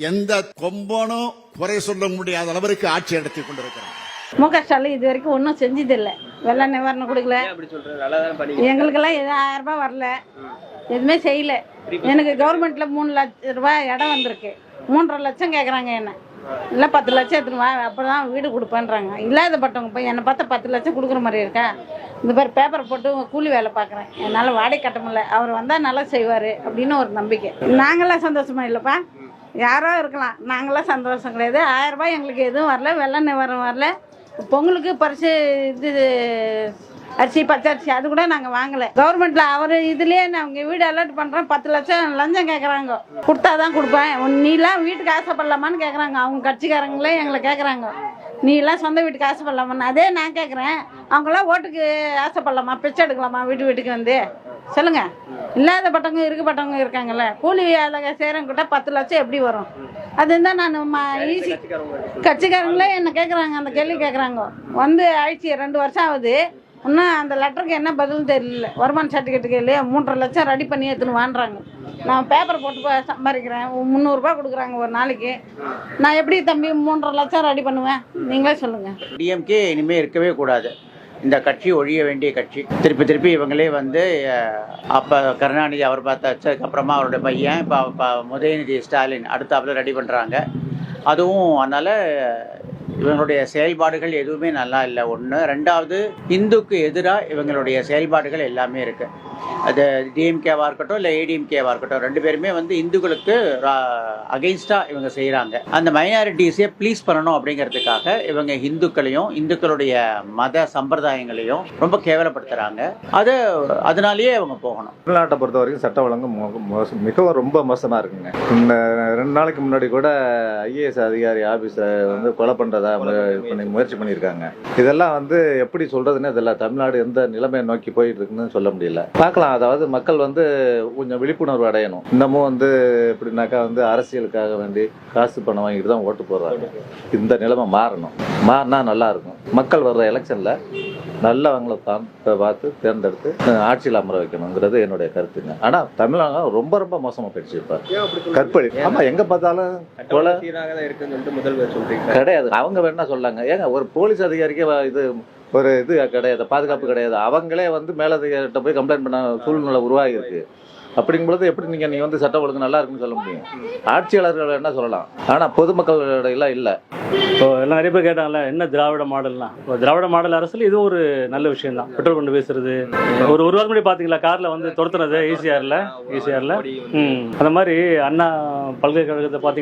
எந்த கொம்பனும் குறை சொல்ல முடியாத அளவிற்கு ஆட்சி நடத்தி கொண்டிருக்கிறார். முக ஸ்டாலின் இது வரைக்கும் ஒன்றும் செஞ்சதில்லை. வெள்ள நிவாரணம் கொடுக்கல, எங்களுக்கெல்லாம் 1000 ரூபாய் வரல, எதுவுமே செய்யல. எனக்கு கவர்மெண்ட்ல 3 லட்சம் ரூபாய் இடம் வந்திருக்கு. 3.5 லட்சம் கேட்குறாங்க என்ன, இல்லை 10 லட்சம் எடுத்துன்னு வா அப்பதான் வீடு கொடுப்பேன்றாங்க. இல்லாதப்பட்டவங்க போய் என்னை பார்த்தா 10 லட்சம் கொடுக்குற மாதிரி இருக்கா? இந்த மாதிரி பேப்பர் போட்டு கூலி வேலை பார்க்குறேன், என்னால் வாடகை கட்ட முடியல. அவர் வந்தால் நல்லா செய்வார் அப்படின்னு ஒரு நம்பிக்கை. நாங்களாம் சந்தோஷமா இல்லைப்பா, யாரோ இருக்கலாம், நாங்களாம் சந்தோஷம் கிடையாது. 1000 ரூபாய் எங்களுக்கு எதுவும் வரல, வெள்ள நிவாரணம் வரல. பொங்கலுக்கு பரிசு இது அரிசி பச்சை அரிசி அது கூட நாங்கள் வாங்கலை. கவர்மெண்ட்ல அவர் இதுலேயே அவங்க வீடு அலர்ட் பண்ணுறோம், 10 லட்சம் லஞ்சம் கேட்குறாங்க. கொடுத்தாதான் கொடுப்பேன், நீலாம் வீட்டுக்கு ஆசைப்படலாமான்னு கேட்குறாங்க. அவங்க கட்சிக்காரங்களே எங்களை கேட்குறாங்க, நீலாம் சொந்த வீட்டுக்கு ஆசைப்படலாமான்னு. அதே நான் கேட்குறேன், அவங்களாம் ஓட்டுக்கு ஆசைப்படலாமா, பிச்சை எடுக்கலாமா வீட்டுக்கு வந்து சொல்லுங்க? இல்லாதப்பட்டவங்க இருக்கப்பட்டவங்க இருக்காங்கல்ல, கூலி வேலை செய்கிறவங்கிட்ட 10 லட்சம் எப்படி வரும்? அதுதான் நான் ஈஸி கட்சிக்காரங்களே என்ன கேட்குறாங்க, அந்த கேள்வி கேட்குறாங்க. வந்து ஆயிடுச்சு 2 வருஷம் ஆகுது, இன்னும் அந்த லெட்டருக்கு என்ன பதில் தெரியல. வருமான சர்டிஃபிகேட் கேள்வி 3.5 லட்சம் ரெடி பண்ணி எடுத்துன்னு வாங்குறாங்க. நான் பேப்பர் போட்டு சம்பாதிக்கிறேன், 300 ரூபாய் கொடுக்குறாங்க ஒரு நாளைக்கு. நான் எப்படி தம்பி 3.5 லட்சம் ரெடி பண்ணுவேன்? நீங்களே சொல்லுங்க. டிஎம்கே இனிமேல் இருக்கவே கூடாது. இந்த கட்சி ஒழிய வேண்டிய கட்சி. திருப்பி இவங்களே வந்து அப்போ கருணாநிதி அவர் பார்த்தாச்சு, அதுக்கப்புறமா அவருடைய பையன் இப்போ உதயநிதி ஸ்டாலின் அடுத்தாப்புல ரெடி பண்ணுறாங்க. அதுவும் அதனால் இவங்களுடைய செயல்பாடுகள் எதுவுமே நல்லா இல்லை. ஒன்று. ரெண்டாவது, இந்துக்கு எதிராக இவங்களுடைய செயல்பாடுகள் எல்லாமே இருக்குது. அது டிஎம்கேவாக இருக்கட்டும் இல்லை ஏடிஎம்கேவாக இருக்கட்டும், 2 பேருமே வந்து இந்துக்களுக்கு அகெயின்ஸ்டாக இவங்க செய்கிறாங்க. அந்த மைனாரிட்டிஸையே ப்ளீஸ் பண்ணணும் அப்படிங்கிறதுக்காக இவங்க இந்துக்களையும் இந்துக்களுடைய மத சம்பிரதாயங்களையும் ரொம்ப கேவலப்படுத்துகிறாங்க. அதனாலேயே அவங்க போகணும். தமிழ்நாட்டை பொறுத்த வரைக்கும் சட்ட ஒழுங்கு மிகவும் ரொம்ப மோசமாக இருக்குங்க. இந்த 2 நாளைக்கு முன்னாடி கூட ஐஏஎஸ் அதிகாரி ஆஃபீஸை வந்து கொலை பண்ணுறதா முயற்சி பண்ணியிருக்காங்க. இதெல்லாம் வந்து எப்படி சொல்றதுன்னு இதெல்லாம் தமிழ்நாடு எந்த நிலைமையை நோக்கி போயிட்டு இருக்குன்னு சொல்ல முடியல. பார்க்கலாம். அதாவது மக்கள் வந்து கொஞ்சம் விழிப்புணர்வு அடையணும். இன்னமும் வந்து எப்படின்னாக்கா வந்து அரசியலுக்காக வேண்டி காசு பணம் வாங்கிட்டு தான் ஓட்டு போடுறாங்க. இந்த நிலைமை மாறணும். மாறினா நல்லா இருக்கும். மக்கள் வர்ற எலெக்ஷன்ல நல்லவங்களை பார்த்து தேர்ந்தெடுத்து ஆட்சியில் அமர வைக்கணுங்கிறது என்னுடைய கருத்துங்க. ஆனா தமிழகம் ரொம்ப ரொம்ப மோசமா போயிடுச்சு. இப்ப கற்பழி ஆமா, எங்க பார்த்தாலும் கொலை கிடையாது. அவங்க வேணா சொல்லாங்க, ஏங்க ஒரு போலீஸ் அதிகாரிக்கே இது கிடையாது, பாதுகாப்பு கிடையாது. அவங்களே வந்து மேலதிகாரிகிட்ட போய் கம்ப்ளைண்ட் பண்ண சூழ்நிலை உருவாகி இருக்கு. அப்படிங்கும்போது எப்படி நீங்க வந்து சட்டம் ஒழுங்கு நல்லா இருக்குன்னு சொல்ல முடியும்? ஆட்சியாளர்கள் என்ன சொல்லலாம், ஆனா பொதுமக்களோட எல்லாம் இல்லை. இப்போ எல்லாம் நிறைய பேர் கேட்டாங்கல்ல, என்ன திராவிட மாடல்லாம்? இப்போ திராவிட மாடல் அரசில் இது ஒரு நல்ல விஷயம் தான். பெட்ரோல் கொண்டு பேசுறது, ஒரு வாரம் முன்னாடி பார்த்தீங்களா காரில் வந்து துரத்துனது ஈசிஆரில். அந்த மாதிரி அண்ணா பல்கலைக்கழகத்தை பார்த்தீங்கன்னா